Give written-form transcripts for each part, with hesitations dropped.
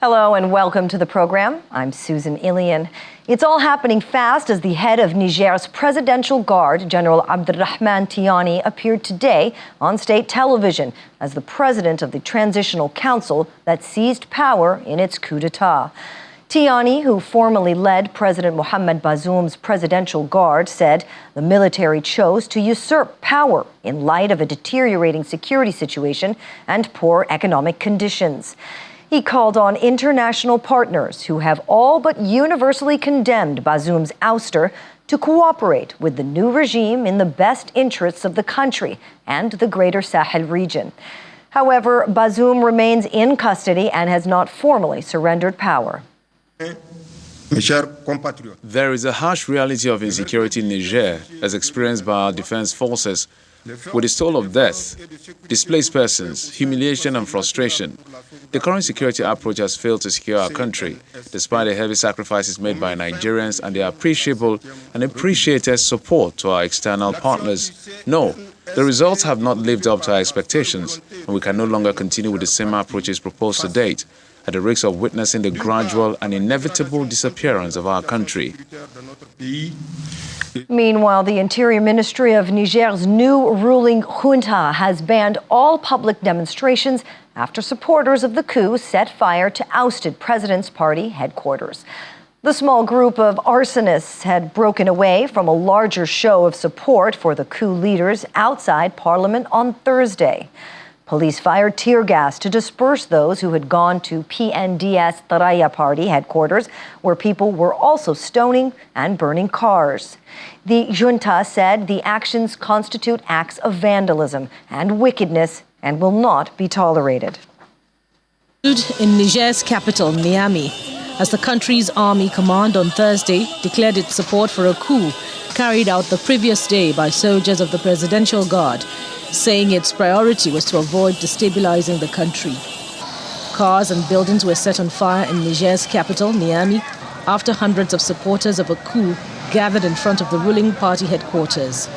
Hello and welcome to the program. I'm Susan Ilian. It's all happening fast as the head of Niger's presidential guard, General Abdurrahman Tiani, appeared today on state television as the president of the Transitional Council that seized power in its coup d'etat. Tiani, who formerly led President Mohamed Bazoum's presidential guard, said the military chose to usurp power in light of a deteriorating security situation and poor economic conditions. He called on international partners who have all but universally condemned Bazoum's ouster to cooperate with the new regime in the best interests of the country and the greater Sahel region. However, Bazoum remains in custody and has not formally surrendered power. There is a harsh reality of insecurity in Niger, as experienced by our defense forces, with its toll of death, displaced persons, humiliation and frustration. The current security approach has failed to secure our country, despite the heavy sacrifices made by Nigerians and their appreciable and appreciated support to our external partners. No, the results have not lived up to our expectations, and we can no longer continue with the same approaches proposed to date, at the risk of witnessing the gradual and inevitable disappearance of our country. Meanwhile, the Interior Ministry of Niger's new ruling junta has banned all public demonstrations after supporters of the coup set fire to ousted President's Party headquarters. The small group of arsonists had broken away from a larger show of support for the coup leaders outside Parliament on Thursday. Police fired tear gas to disperse those who had gone to PNDS Taraya Party headquarters, where people were also stoning and burning cars. The junta said the actions constitute acts of vandalism and wickedness and will not be tolerated. In Niger's capital, Niamey, as the country's army command on Thursday declared its support for a coup carried out the previous day by soldiers of the Presidential Guard, saying its priority was to avoid destabilizing the country. Cars and buildings were set on fire in Niger's capital, Niamey, after hundreds of supporters of a coup gathered in front of the ruling party headquarters.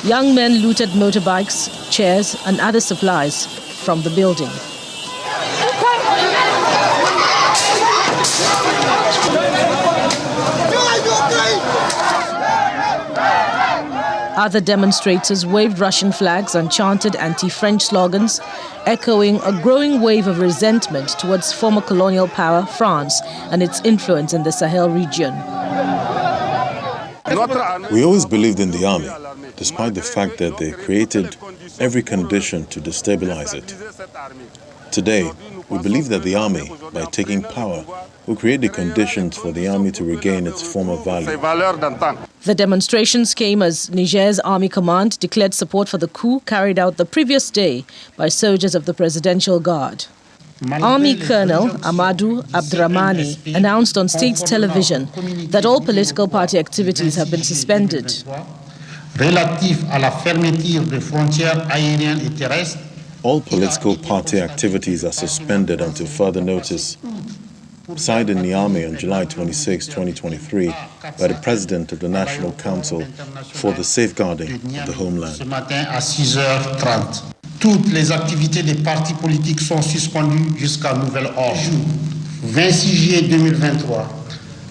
Young men looted motorbikes, chairs, and other supplies from the building. Other demonstrators waved Russian flags and chanted anti-French slogans, echoing a growing wave of resentment towards former colonial power France and its influence in the Sahel region. We always believed in the army, despite the fact that they created every condition to destabilize it. Today, we believe that the army, by taking power, will create the conditions for the army to regain its former value. The demonstrations came as Niger's army command declared support for the coup carried out the previous day by soldiers of the Presidential Guard. Army Colonel Amadou Abdrahmani announced on state television that all political party activities have been suspended. All political party activities are suspended until further notice. Signed in Niamey on July 26, 2023, by the President of the National Council for the Safeguarding of the Homeland. Toutes les activités des partis politiques sont suspendues jusqu'à nouvel ordre. 26 juillet 2023.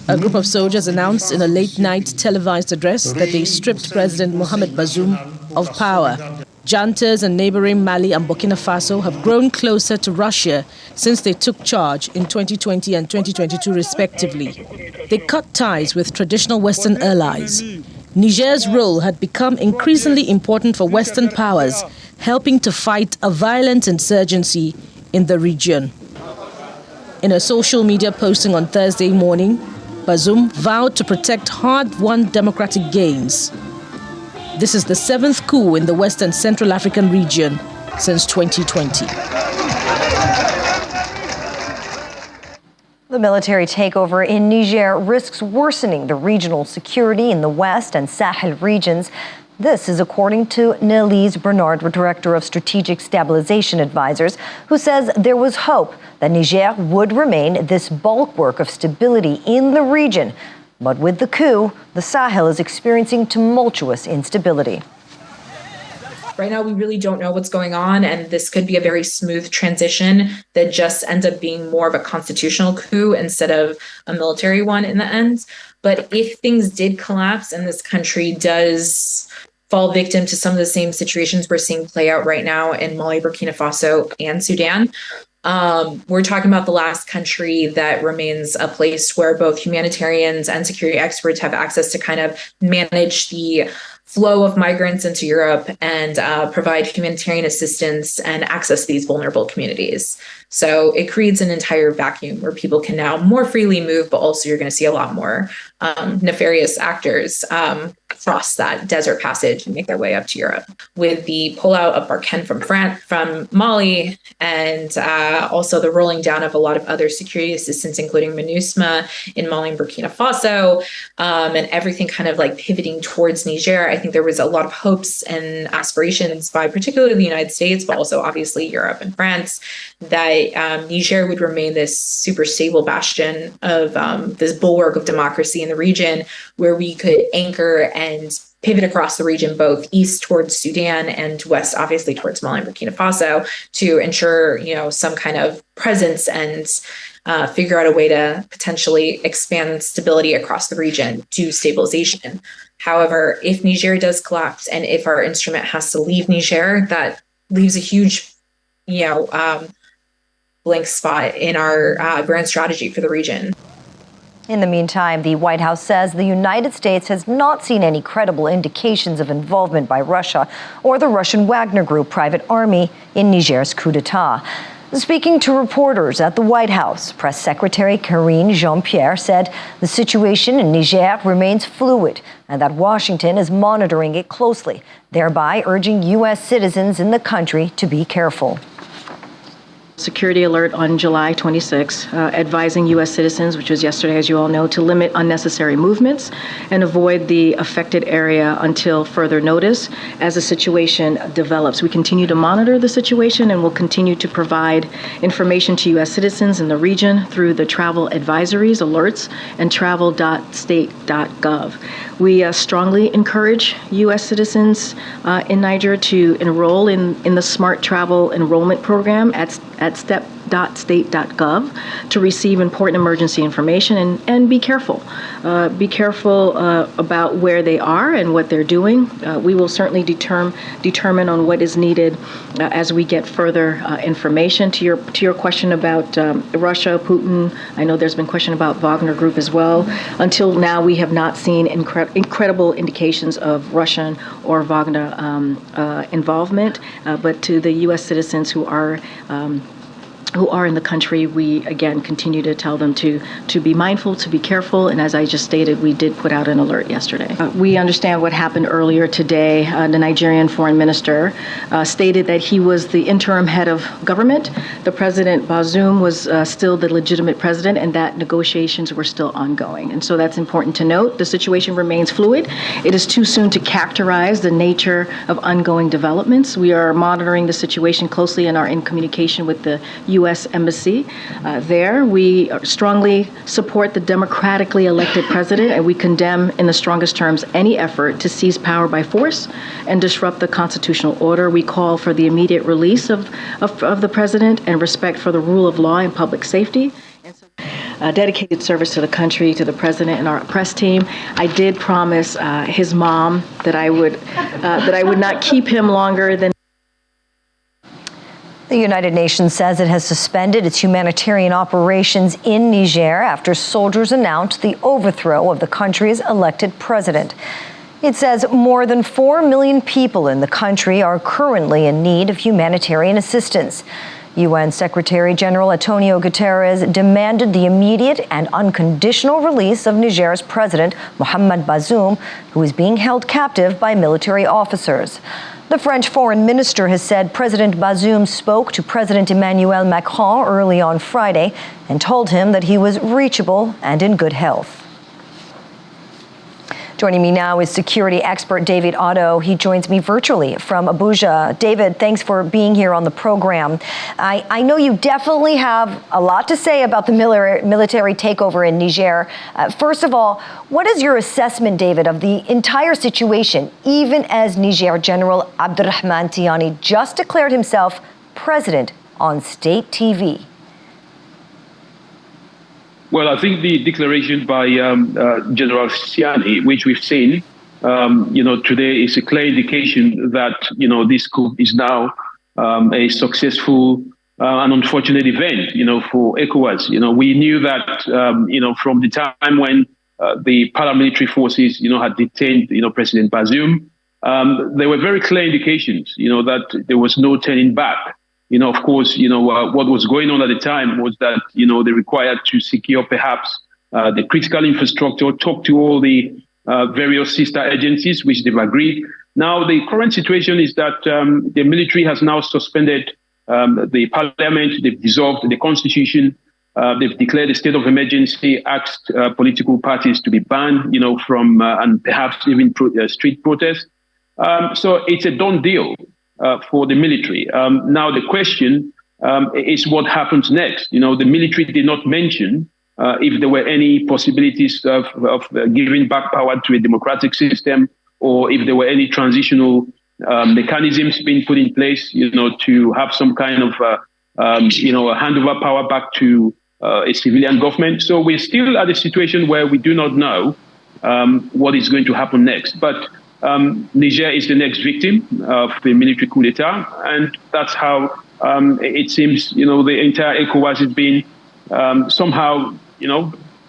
A group of soldiers announced in a late-night televised address that they stripped President Mohamed Bazoum of power. Juntas in neighboring Mali and Burkina Faso have grown closer to Russia since they took charge in 2020 and 2022 respectively. They cut ties with traditional Western allies. Niger's role had become increasingly important for Western powers, helping to fight a violent insurgency in the region. In a social media posting on Thursday morning, Bazoum vowed to protect hard-won democratic gains. This is the 7th coup in the West and Central African region since 2020. The military takeover in Niger risks worsening the regional security in the West and Sahel regions. This is according to Nelise Bernard, Director of Strategic Stabilization Advisors, who says there was hope that Niger would remain this bulwark of stability in the region. But with the coup, the Sahel is experiencing tumultuous instability. Right now, we really don't know what's going on, and this could be a very smooth transition that just ends up being more of a constitutional coup instead of a military one in the end. But if things did collapse and this country does fall victim to some of the same situations we're seeing play out right now in Mali, Burkina Faso, and Sudan, we're talking about the last country that remains a place where both humanitarians and security experts have access to kind of manage the flow of migrants into Europe and provide humanitarian assistance and access to these vulnerable communities. So it creates an entire vacuum where people can now more freely move, but also you're going to see a lot more nefarious actors cross that desert passage and make their way up to Europe. With the pullout of Barkhane from Mali, and also the rolling down of a lot of other security assistance, including MINUSMA in Mali and Burkina Faso, and everything kind of like pivoting towards Niger, I think there was a lot of hopes and aspirations by particularly the United States, but also obviously Europe and France, that Niger would remain this super stable bastion of this bulwark of democracy in the region, where we could anchor and pivot across the region, both east towards Sudan and west, obviously towards Mali and Burkina Faso, to ensure, some kind of presence and figure out a way to potentially expand stability across the region to stabilization. However, if Niger does collapse and if our instrument has to leave Niger, that leaves a huge, blank spot in our grand strategy for the region. In the meantime, the White House says the United States has not seen any credible indications of involvement by Russia or the Russian Wagner Group private army in Niger's coup d'etat. Speaking to reporters at the White House, Press Secretary Karine Jean-Pierre said the situation in Niger remains fluid and that Washington is monitoring it closely, thereby urging U.S. citizens in the country to be careful. Security alert on July 26, advising U.S. citizens, which was yesterday, as you all know, to limit unnecessary movements and avoid the affected area until further notice as the situation develops. We continue to monitor the situation and will continue to provide information to U.S. citizens in the region through the travel advisories, alerts, and travel.state.gov. We strongly encourage U.S. citizens in Niger to enroll in the Smart Travel Enrollment Program at step.state.gov to receive important emergency information and be careful. Be careful about where they are and what they're doing. We will certainly determine on what is needed as we get further information. To your question about Russia, Putin, I know there's been question about Wagner Group as well. Until now, we have not seen incredible indications of Russian or Wagner involvement, but to the U.S. citizens who are in the country, we again continue to tell them to be mindful, to be careful, and as I just stated, we did put out an alert yesterday. We understand what happened earlier today. The Nigerian foreign minister stated that he was the interim head of government. The President Bazoum was still the legitimate president, and that negotiations were still ongoing. And so that's important to note. The situation remains fluid. It is too soon to characterize the nature of ongoing developments. We are monitoring the situation closely and are in communication with the U.S. Embassy there. We strongly support the democratically elected president, and we condemn in the strongest terms any effort to seize power by force and disrupt the constitutional order. We call for the immediate release of the president and respect for the rule of law and public safety. Dedicated service to the country, to the president and our press team. I did promise his mom that I would not keep him longer than. The United Nations says it has suspended its humanitarian operations in Niger after soldiers announced the overthrow of the country's elected president. It says more than 4 million people in the country are currently in need of humanitarian assistance. UN Secretary General Antonio Guterres demanded the immediate and unconditional release of Niger's president, Mohamed Bazoum, who is being held captive by military officers. The French foreign minister has said President Bazoum spoke to President Emmanuel Macron early on Friday and told him that he was reachable and in good health. Joining me now is security expert David Otto. He joins me virtually from Abuja. David, thanks for being here on the program. I know you definitely have a lot to say about the military takeover in Niger. First of all, what is your assessment, David, of the entire situation, even as Niger General Abdurrahman Tiani just declared himself president on state TV? Well, I think the declaration by General Tiani, which we've seen, today is a clear indication that, this coup is now a successful and unfortunate event, for ECOWAS. We knew that, from the time when the paramilitary forces, had detained, President Bazoum, there were very clear indications, that there was no turning back. Of course, what was going on at the time was that, they required to secure perhaps the critical infrastructure, talk to all the various sister agencies, which they've agreed. Now, the current situation is that the military has now suspended the parliament, they've dissolved the constitution, they've declared a state of emergency, asked political parties to be banned, from and perhaps even street protests. So it's a done deal for the military. Now, the question is what happens next. The military did not mention if there were any possibilities of giving back power to a democratic system, or if there were any transitional mechanisms being put in place, to have some kind of, a handover power back to a civilian government. So we're still at a situation where we do not know what is going to happen next. But Niger is the next victim of the military coup d'etat, and that's how it seems, the entire ECOWAS is being somehow,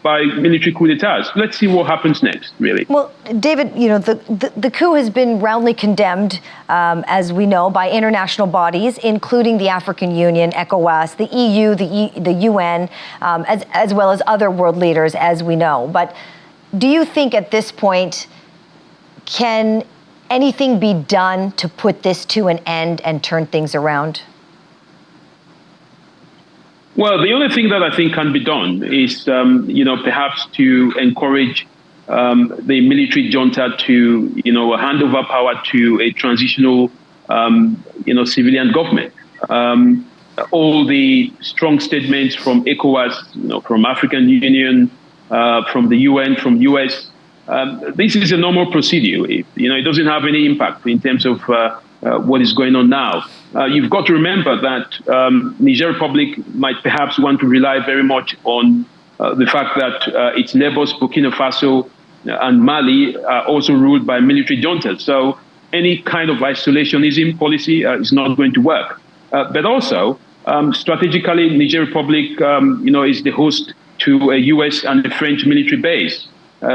by military coup d'etats. Let's see what happens next, really. Well, David, the coup has been roundly condemned, as we know, by international bodies, including the African Union, ECOWAS, the EU, the UN, as well as other world leaders, as we know. But do you think at this point, can anything be done to put this to an end and turn things around? Well, the only thing that I think can be done is, perhaps to encourage the military junta to, hand over power to a transitional, civilian government. All the strong statements from ECOWAS, from African Union, from the UN, from U.S., this is a normal procedure. It doesn't have any impact in terms of what is going on now. You've got to remember that Niger Republic might perhaps want to rely very much on the fact that its neighbors, Burkina Faso and Mali, are also ruled by military juntas. So any kind of isolationism policy is not going to work. But also, strategically, Niger Republic, is the host to a U.S. and a French military base.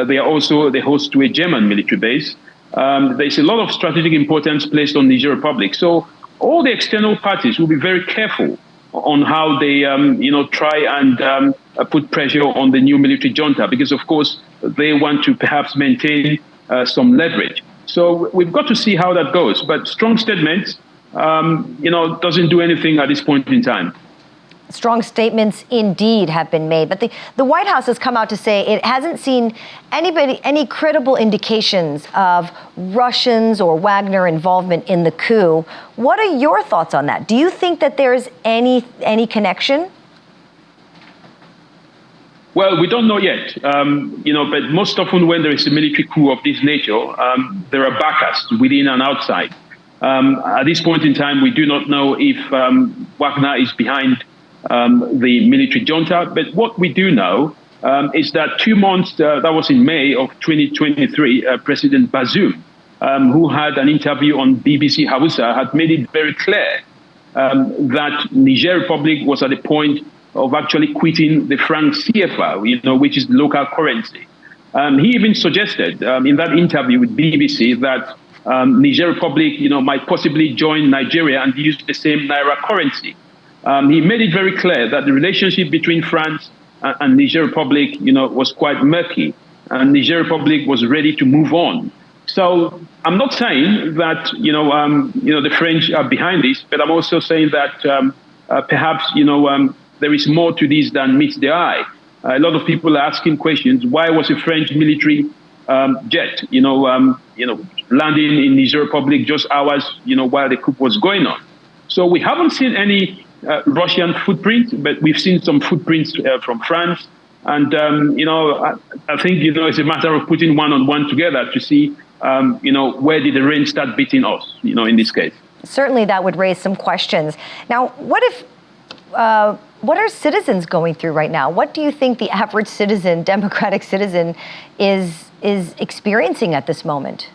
They are also the host to a German military base. There's a lot of strategic importance placed on Niger Republic. So all the external parties will be very careful on how they, try and put pressure on the new military junta, because, of course, they want to perhaps maintain some leverage. So we've got to see how that goes. But strong statements, doesn't do anything at this point in time. Strong statements indeed have been made, but the White House has come out to say it hasn't seen any credible indications of Russians or Wagner involvement in the coup. What are your thoughts on that? Do you think that there's any connection? Well, we don't know yet, but most often when there is a military coup of this nature, there are backers within and outside. At this point in time, we do not know if Wagner is behind the military junta. But what we do know is that 2 months, that was in May of 2023, President Bazoum, who had an interview on BBC Hausa, had made it very clear that Niger Republic was at the point of actually quitting the franc CFA, which is the local currency. He even suggested in that interview with BBC that Niger Republic, might possibly join Nigeria and use the same Naira currency. He made it very clear that the relationship between France and Niger Republic, was quite murky, and Niger Republic was ready to move on. So I'm not saying that, the French are behind this, but I'm also saying that perhaps, there is more to this than meets the eye. A lot of people are asking questions. Why was the French military jet, landing in Niger Republic just hours, while the coup was going on. So we haven't seen any Russian footprint, but we've seen some footprints from France. And, I think, it's a matter of putting one on one together to see, where did the rain start beating us, in this case. Certainly that would raise some questions. Now, what are citizens going through right now? What do you think the average citizen, democratic citizen, is experiencing at this moment?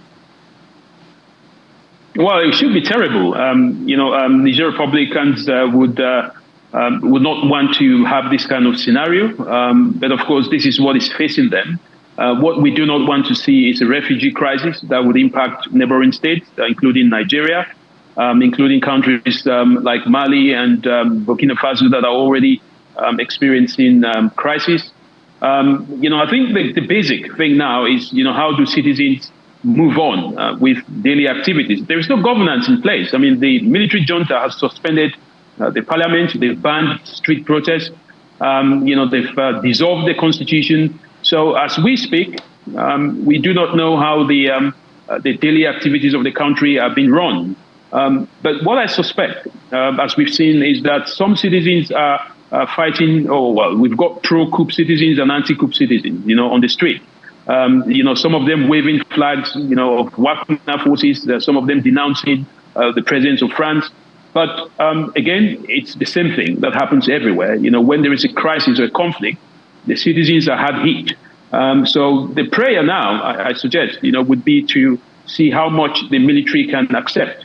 Well, it should be terrible. Niger Republicans would not want to have this kind of scenario. But of course, this is what is facing them. What we do not want to see is a refugee crisis that would impact neighboring states, including Nigeria, including countries like Mali and Burkina Faso that are already experiencing crisis. I think the basic thing now is, how do citizens move on with daily activities? There is no governance in place. I mean, the military junta has suspended the parliament. They've banned street protests. They've dissolved the constitution. So as we speak, we do not know how the daily activities of the country are being run. But what I suspect, as we've seen, is that some citizens are fighting. We've got pro-coup citizens and anti-coup citizens, on the street. Some of them waving flags, of Wagner forces. Some of them denouncing the presence of France. But again, it's the same thing that happens everywhere. When there is a crisis or a conflict, the citizens are hard hit. So the prayer now, I suggest, would be to see how much the military can accept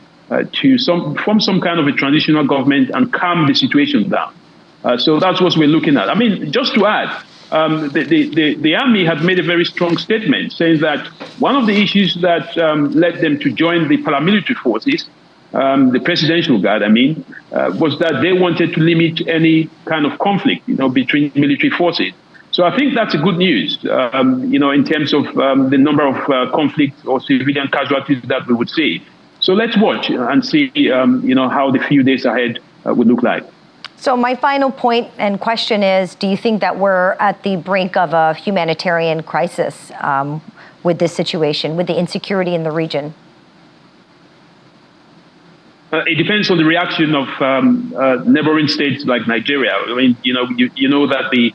to form some kind of a transitional government and calm the situation down. So that's what we're looking at. I mean, just to add, the army had made a very strong statement saying that one of the issues that led them to join the paramilitary forces, the presidential guard, was that they wanted to limit any kind of conflict, between military forces. So I think that's a good news, in terms of the number of conflicts or civilian casualties that we would see. So let's watch and see, how the few days ahead would look like. So my final point and question is, do you think that we're at the brink of a humanitarian crisis with this situation, with the insecurity in the region? It depends on the reaction of neighboring states like Nigeria. I mean, you know that the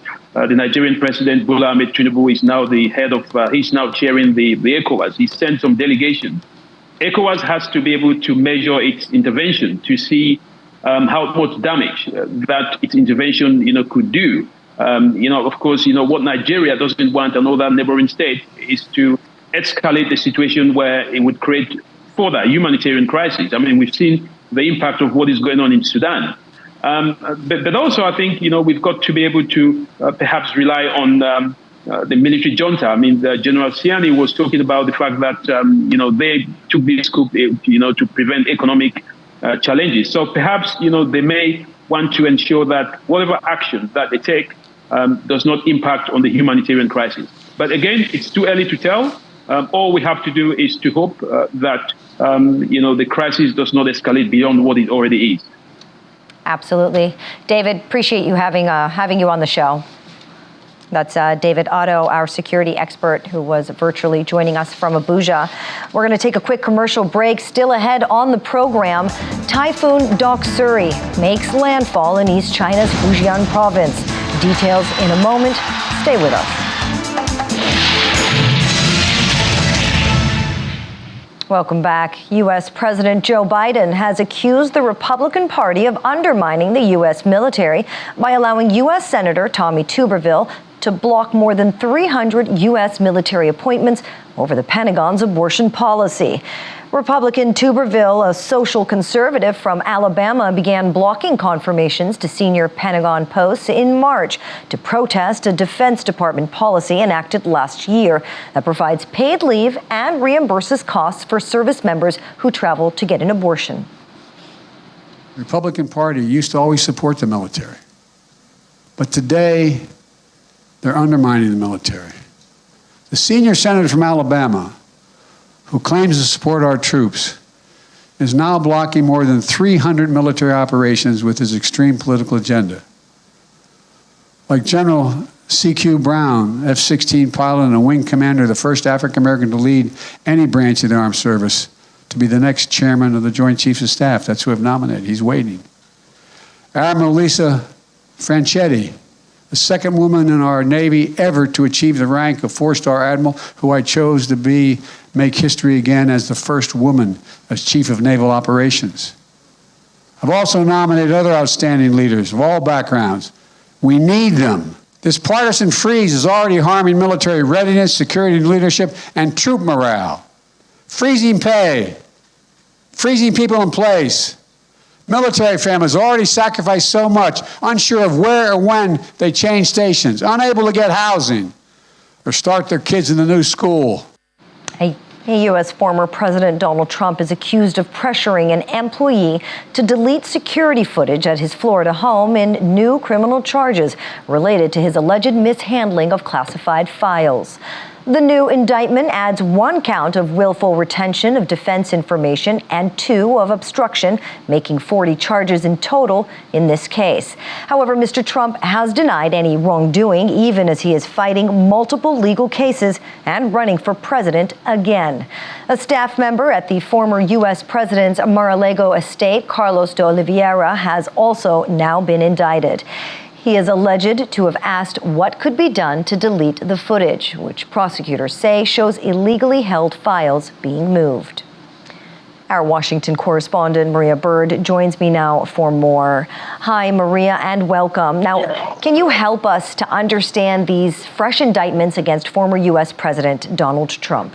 Nigerian president, Bola Ahmed Tinubu, is now the head of, he's now chairing the ECOWAS. He sent some delegation. ECOWAS has to be able to measure its intervention to see how much damage that its intervention, could do. Of course, what Nigeria doesn't want and other neighboring states is to escalate the situation where it would create further humanitarian crisis. I mean, we've seen the impact of what is going on in Sudan. But also, I think, we've got to be able to perhaps rely on the military junta. I mean, General Siani was talking about the fact that, they took this coup, to prevent economic challenges. So perhaps, they may want to ensure that whatever action that they take does not impact on the humanitarian crisis. But again, it's too early to tell. All we have to do is to hope that, the crisis does not escalate beyond what it already is. Absolutely. David, appreciate you having you on the show. That's David Otto, our security expert, who was virtually joining us from Abuja. We're going to take a quick commercial break. Still ahead on the program, Typhoon Doksuri makes landfall in East China's Fujian province. Details in a moment. Stay with us. Welcome back. U.S. President Joe Biden has accused the Republican Party of undermining the U.S. military by allowing U.S. Senator Tommy Tuberville to block more than 300 U.S. military appointments over the Pentagon's abortion policy. Republican Tuberville, a social conservative from Alabama, began blocking confirmations to senior Pentagon posts in March to protest a Defense Department policy enacted last year that provides paid leave and reimburses costs for service members who travel to get an abortion. The Republican Party used to always support the military, but today they're undermining the military. The senior senator from Alabama, who claims to support our troops, is now blocking more than 300 military operations with his extreme political agenda. Like General C.Q. Brown, F-16 pilot and a wing commander, the first African-American to lead any branch of the armed service, to be the next chairman of the Joint Chiefs of Staff. That's who I've nominated. He's waiting. Admiral Lisa Franchetti, the second woman in our Navy ever to achieve the rank of 4-star admiral, who I chose to make history again as the first woman as Chief of Naval Operations. I've also nominated other outstanding leaders of all backgrounds. We need them. This partisan freeze is already harming military readiness, security leadership, and troop morale. Freezing pay, freezing people in place. Military families already sacrificed so much, unsure of where or when they change stations, unable to get housing or start their kids in the new school. U.S. former President Donald Trump is accused of pressuring an employee to delete security footage at his Florida home in new criminal charges related to his alleged mishandling of classified files. The new indictment adds 1 count of willful retention of defense information and 2 of obstruction, making 40 charges in total in this case. However, Mr. Trump has denied any wrongdoing, even as he is fighting multiple legal cases and running for president again. A staff member at the former U.S. president's Mar-a-Lago estate, Carlos de Oliveira, has also now been indicted. He is alleged to have asked what could be done to delete the footage, which prosecutors say shows illegally held files being moved. Our Washington correspondent, Maria Bird, joins me now for more. Hi, Maria, and welcome. Now, can you help us to understand these fresh indictments against former U.S. President Donald Trump?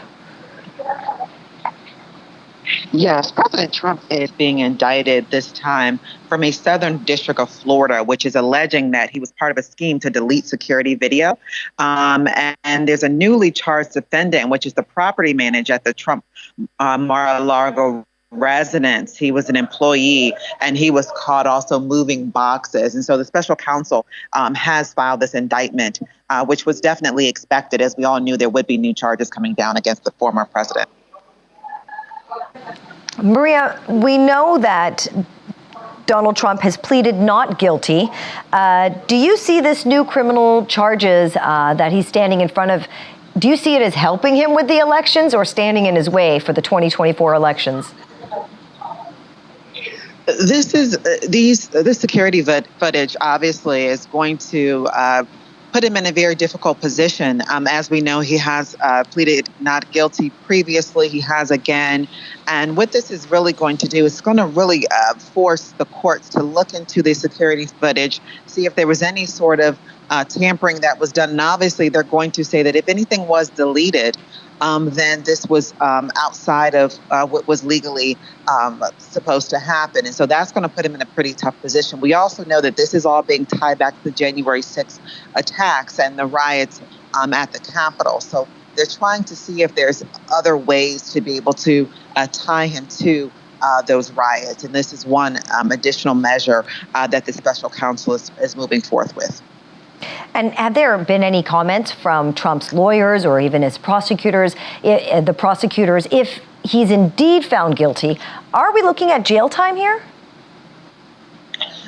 Yes, President Trump is being indicted this time from a southern district of Florida, which is alleging that he was part of a scheme to delete security video. And there's a newly charged defendant, which is the property manager at the Trump Mar-a-Lago residence. He was an employee and he was caught also moving boxes. And so the special counsel has filed this indictment, which was definitely expected, as we all knew there would be new charges coming down against the former president. Maria, we know that Donald Trump has pleaded not guilty. Do you see this new criminal charges that he's standing in front of, do you see it as helping him with the elections or standing in his way for the 2024 elections? This security footage obviously is going to put him in a very difficult position. As we know, he has pleaded not guilty previously. He has again. And what this is really going to do is going to really force the courts to look into the security footage, see if there was any sort of tampering that was done. And obviously, they're going to say that if anything was deleted, then this was outside of what was legally supposed to happen. And so that's going to put him in a pretty tough position. We also know that this is all being tied back to the January 6th attacks and the riots at the Capitol. So they're trying to see if there's other ways to be able to tie him to those riots. And this is one additional measure that the special counsel is moving forth with. And have there been any comments from Trump's lawyers or even his prosecutors, if he's indeed found guilty? Are we looking at jail time here?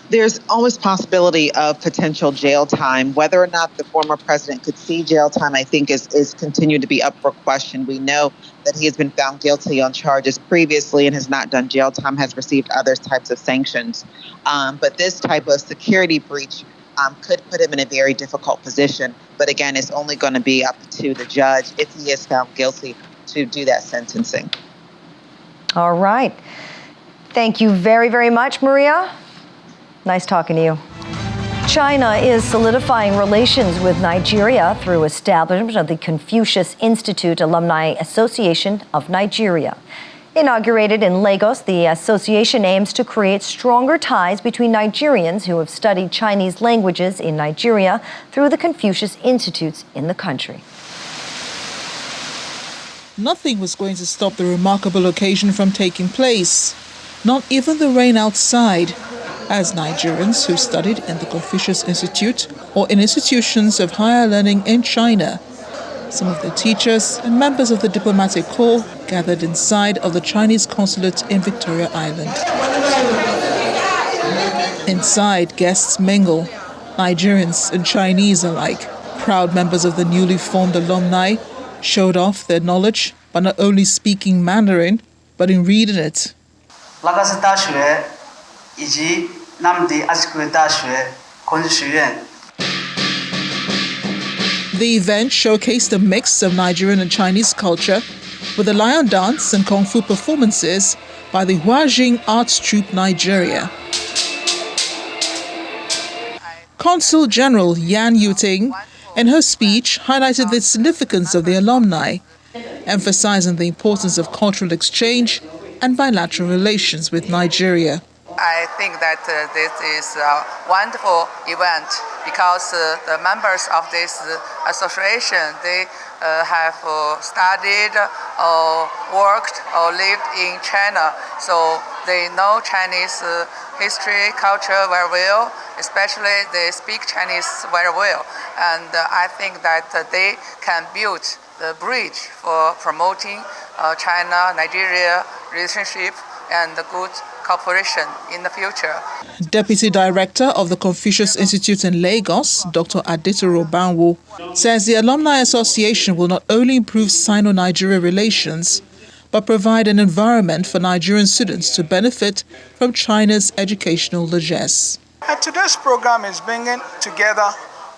There's always possibility of potential jail time. Whether or not the former president could see jail time, I think, is continued to be up for question. We know that he has been found guilty on charges previously and has not done jail time, has received other types of sanctions. But this type of security breach could put him in a very difficult position. But again, it's only going to be up to the judge, if he is found guilty, to do that sentencing. All right. Thank you very, very much, Maria. Nice talking to you. China is solidifying relations with Nigeria through establishment of the Confucius Institute Alumni Association of Nigeria. Inaugurated in Lagos, the association aims to create stronger ties between Nigerians who have studied Chinese languages in Nigeria through the Confucius Institutes in the country. Nothing was going to stop the remarkable occasion from taking place, not even the rain outside, as Nigerians who studied in the Confucius Institute or in institutions of higher learning in China, some of the teachers and members of the diplomatic corps gathered inside of the Chinese consulate in Victoria Island. Inside, guests mingle, Nigerians and Chinese alike, Proud members of the newly formed alumni showed off their knowledge by not only speaking Mandarin, but in reading it. The event showcased a mix of Nigerian and Chinese culture with a lion dance and kung fu performances by the Huajing Arts Troupe Nigeria. Consul General Yan Yuting, in her speech, highlighted the significance of the alumni, emphasizing the importance of cultural exchange and bilateral relations with Nigeria. I think that this is a wonderful event because the members of this association, they have studied or worked or lived in China, so they know Chinese history, culture very well, especially they speak Chinese very well. And I think that they can build the bridge for promoting China-Nigeria relationship and good cooperation in the future. Deputy Director of the Confucius Institute in Lagos, Dr. Adetoro Banwo, says the Alumni Association will not only improve Sino-Nigeria relations, but provide an environment for Nigerian students to benefit from China's educational largesse. Today's program is bringing together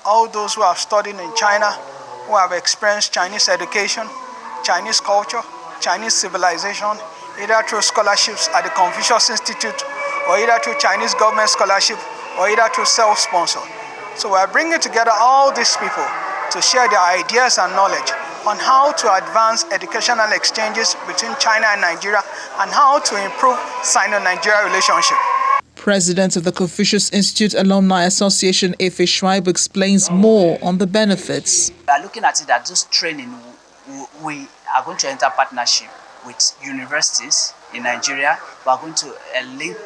all those who have studied in China, who have experienced Chinese education, Chinese culture, Chinese civilization, either through scholarships at the Confucius Institute, or either through Chinese government scholarship, or either through self-sponsor. So we're bringing together all these people to share their ideas and knowledge on how to advance educational exchanges between China and Nigeria and how to improve Sino-Nigeria relationship. President of the Confucius Institute Alumni Association, Efe Schweib, explains more on the benefits. We are looking at it that this training, we are going to enter partnership with universities in Nigeria. We are going to link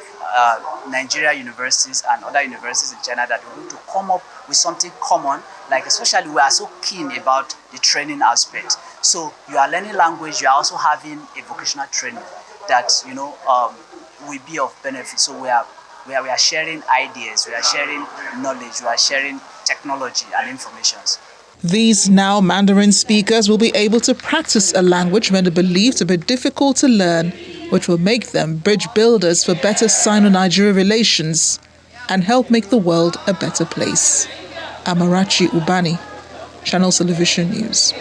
Nigeria universities and other universities in China that we're going to come up with something common, like especially we are so keen about the training aspect. So you are learning language, you are also having a vocational training that, will be of benefit. So we are sharing ideas, we are sharing knowledge, we are sharing technology and information. These now Mandarin speakers will be able to practice a language many believe to be difficult to learn, which will make them bridge builders for better Sino-Nigeria relations and help make the world a better place. Amarachi Ubani, Channel Television News.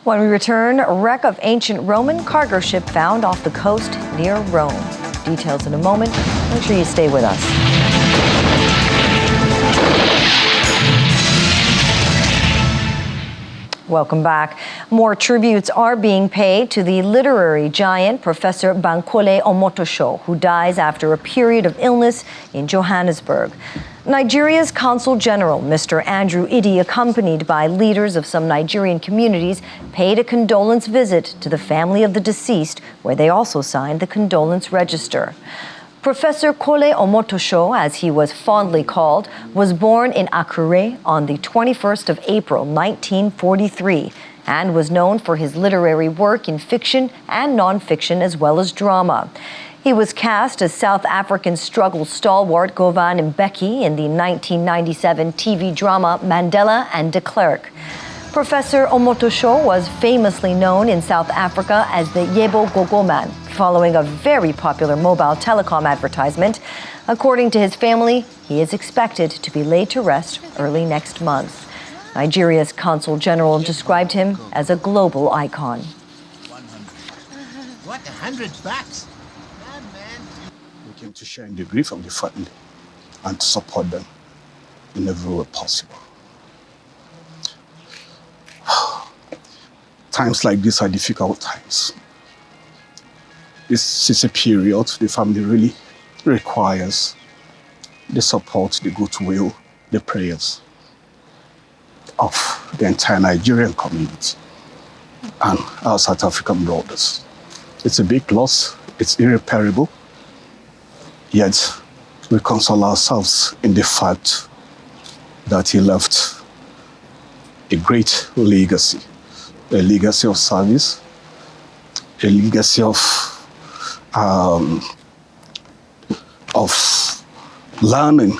When we return, a wreck of ancient Roman cargo ship found off the coast near Rome. Details in a moment. Make sure you stay with us. Welcome back. More tributes are being paid to the literary giant, Professor Bankole Omotosho, who dies after a period of illness in Johannesburg. Nigeria's Consul General, Mr. Andrew Idi, accompanied by leaders of some Nigerian communities, paid a condolence visit to the family of the deceased, where they also signed the condolence register. Professor Kole Omotosho, as he was fondly called, was born in Akure on the 21st of April, 1943, and was known for his literary work in fiction and non-fiction as well as drama. He was cast as South African struggle stalwart Govan Mbeki in the 1997 TV drama Mandela and de Klerk. Professor Omotosho was famously known in South Africa as the Yebo Gogoman, following a very popular mobile telecom advertisement. According to his family, he is expected to be laid to rest early next month. Nigeria's Consul General described him as a global icon. 100 bucks? We came to share in the grief of the family and to support them in every way possible. Times like this are difficult times. This is a period the family really requires the support, the goodwill, the prayers of the entire Nigerian community and our South African brothers. It's a big loss, it's irreparable, yet we console ourselves in the fact that he left a great legacy, a legacy of service, a legacy of learning.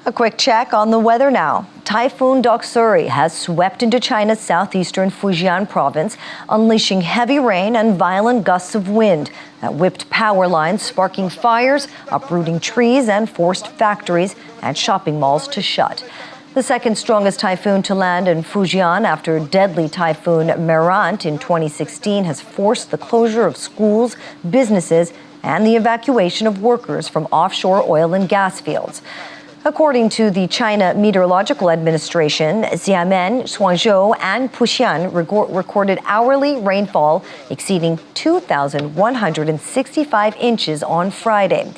A quick check on the weather now. Typhoon Doksuri has swept into China's southeastern Fujian province, unleashing heavy rain and violent gusts of wind that whipped power lines, sparking fires, uprooting trees, and forced factories and shopping malls to shut. The second strongest typhoon to land in Fujian after deadly Typhoon Merant in 2016 has forced the closure of schools, businesses, and the evacuation of workers from offshore oil and gas fields. According to the China Meteorological Administration, Xiamen, Guangzhou, and Puxian recorded hourly rainfall exceeding 2,165 inches on Friday.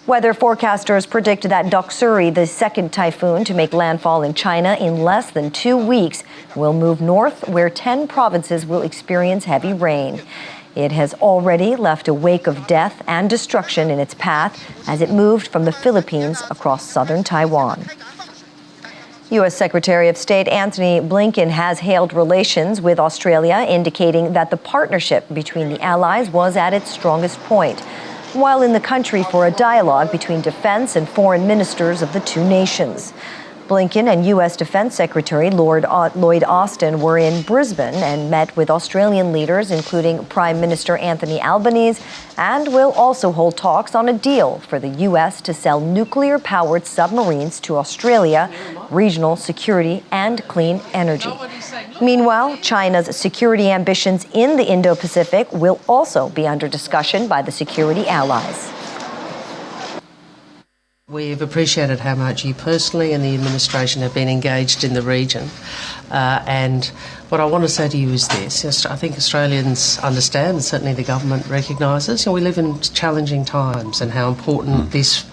Weather forecasters predict that Doksuri, the second typhoon to make landfall in China in less than 2 weeks, will move north, where 10 provinces will experience heavy rain. It has already left a wake of death and destruction in its path as it moved from the Philippines across southern Taiwan. U.S. Secretary of State Antony Blinken has hailed relations with Australia, indicating that the partnership between the allies was at its strongest point, while in the country for a dialogue between defense and foreign ministers of the two nations. Blinken and U.S. Defense Secretary Lloyd Austin were in Brisbane and met with Australian leaders, including Prime Minister Anthony Albanese, and will also hold talks on a deal for the U.S. to sell nuclear-powered submarines to Australia, regional security, and clean energy. Meanwhile, China's security ambitions in the Indo-Pacific will also be under discussion by the security allies. We've appreciated how much you personally and the administration have been engaged in the region. And what I want to say to you is this. I think Australians understand, and certainly the government recognises, we live in challenging times and how important this,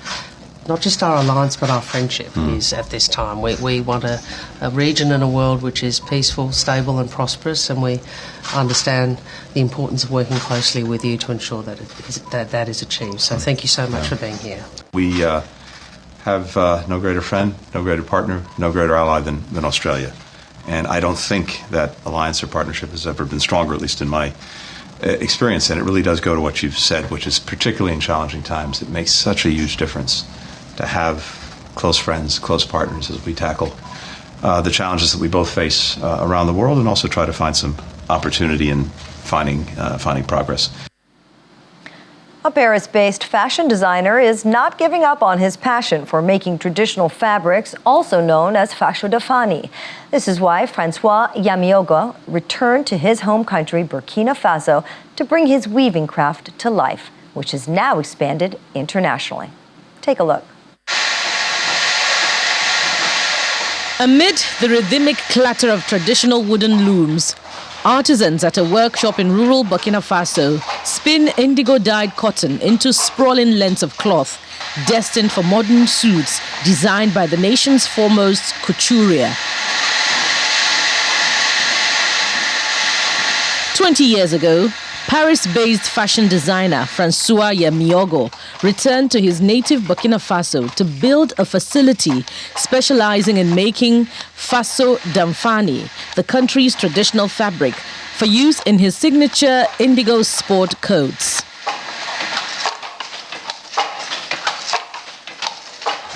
not just our alliance, but our friendship is at this time. We want a region and a world which is peaceful, stable and prosperous, and we understand the importance of working closely with you to ensure that that is achieved. So thank you so much for being here. We have no greater friend, no greater partner, no greater ally than Australia. And I don't think that alliance or partnership has ever been stronger, at least in my experience. And it really does go to what you've said, which is particularly in challenging times, it makes such a huge difference to have close friends, close partners as we tackle the challenges that we both face around the world, and also try to find some opportunity in finding progress. A Paris-based fashion designer is not giving up on his passion for making traditional fabrics, also known as fascio da fani. This is why Francois Yamiogo returned to his home country, Burkina Faso, to bring his weaving craft to life, which has now expanded internationally. Take a look. Amid the rhythmic clatter of traditional wooden looms, artisans at a workshop in rural Burkina Faso spin indigo-dyed cotton into sprawling lengths of cloth, destined for modern suits designed by the nation's foremost couturier. 20 years ago, Paris-based fashion designer Francois Yamiogo returned to his native Burkina Faso to build a facility specializing in making fascio da fani, the country's traditional fabric, for use in his signature indigo sport coats.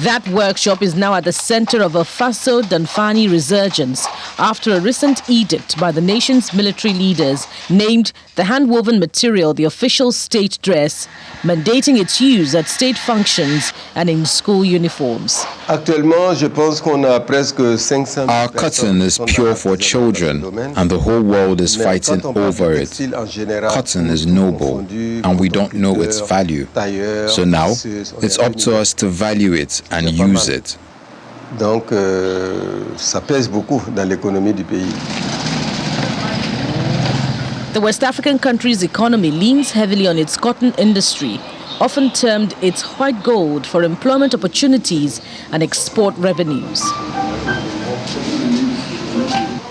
That workshop is now at the center of a fascio da fani resurgence after a recent edict by the nation's military leaders named the hand-woven material the official state dress, mandating its use at state functions and in school uniforms. Our cotton is pure for children, and the whole world is fighting over it. Cotton is noble, and we don't know its value. So now, it's up to us to value it and use it. Donc, ça pèse beaucoup dans l'économie du pays. The West African country's economy leans heavily on its cotton industry, often termed its white gold for employment opportunities and export revenues.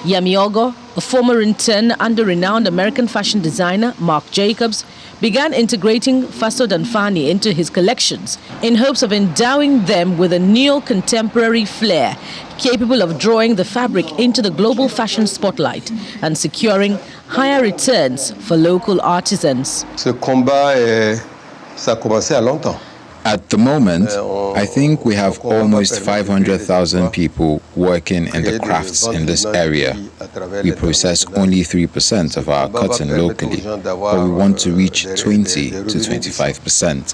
Yamiogo, a former intern under renowned American fashion designer Marc Jacobs, began integrating fascio da fani into his collections in hopes of endowing them with a neo-contemporary flair capable of drawing the fabric into the global fashion spotlight and securing higher returns for local artisans. Ce combat, ça a commencé à longtemps. At the moment, I think we have almost 500,000 people working in the crafts in this area. We process only 3% of our cotton locally, but we want to reach 20 to 25%.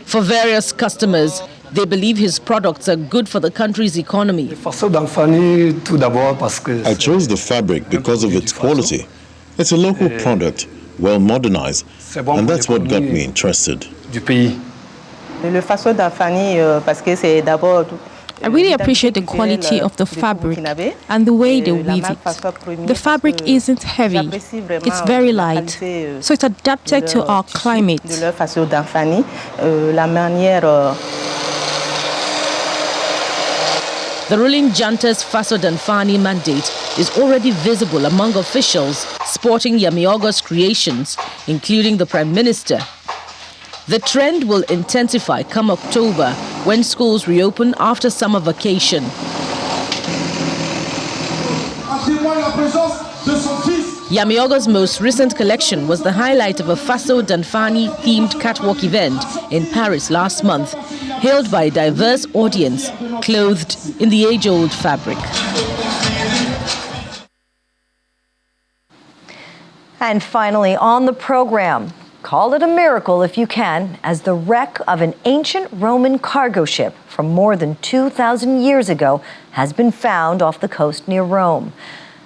For various customers, they believe his products are good for the country's economy. I chose the fabric because of its quality. It's a local product, well modernized, and that's what got me interested. I really appreciate the quality of the fabric and the way they weave it. The fabric isn't heavy, it's very light, so it's adapted to our climate. The ruling junta's Faso Danfani mandate is already visible among officials sporting Yamiogo's creations, including the Prime Minister. The trend will intensify come October when schools reopen after summer vacation. Yamiogo's most recent collection was the highlight of a Faso Danfani-themed catwalk event in Paris last month, hailed by a diverse audience clothed in the age-old fabric. And finally, on the program, call it a miracle if you can, as the wreck of an ancient Roman cargo ship from more than 2,000 years ago has been found off the coast near Rome.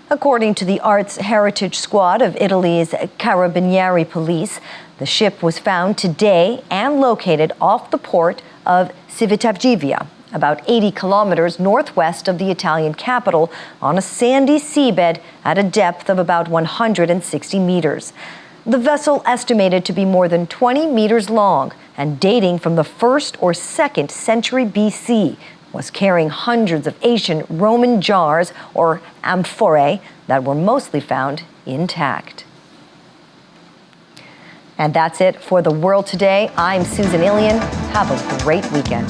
According to the Arts Heritage Squad of Italy's Carabinieri Police, the ship was found today and located off the port of Civitavecchia, about 80 kilometers northwest of the Italian capital, on a sandy seabed at a depth of about 160 meters. The vessel, estimated to be more than 20 meters long and dating from the 1st or 2nd century BC, was carrying hundreds of ancient Roman jars, or amphorae, that were mostly found intact. And that's it for The World Today. I'm Susan Ilian. Have a great weekend.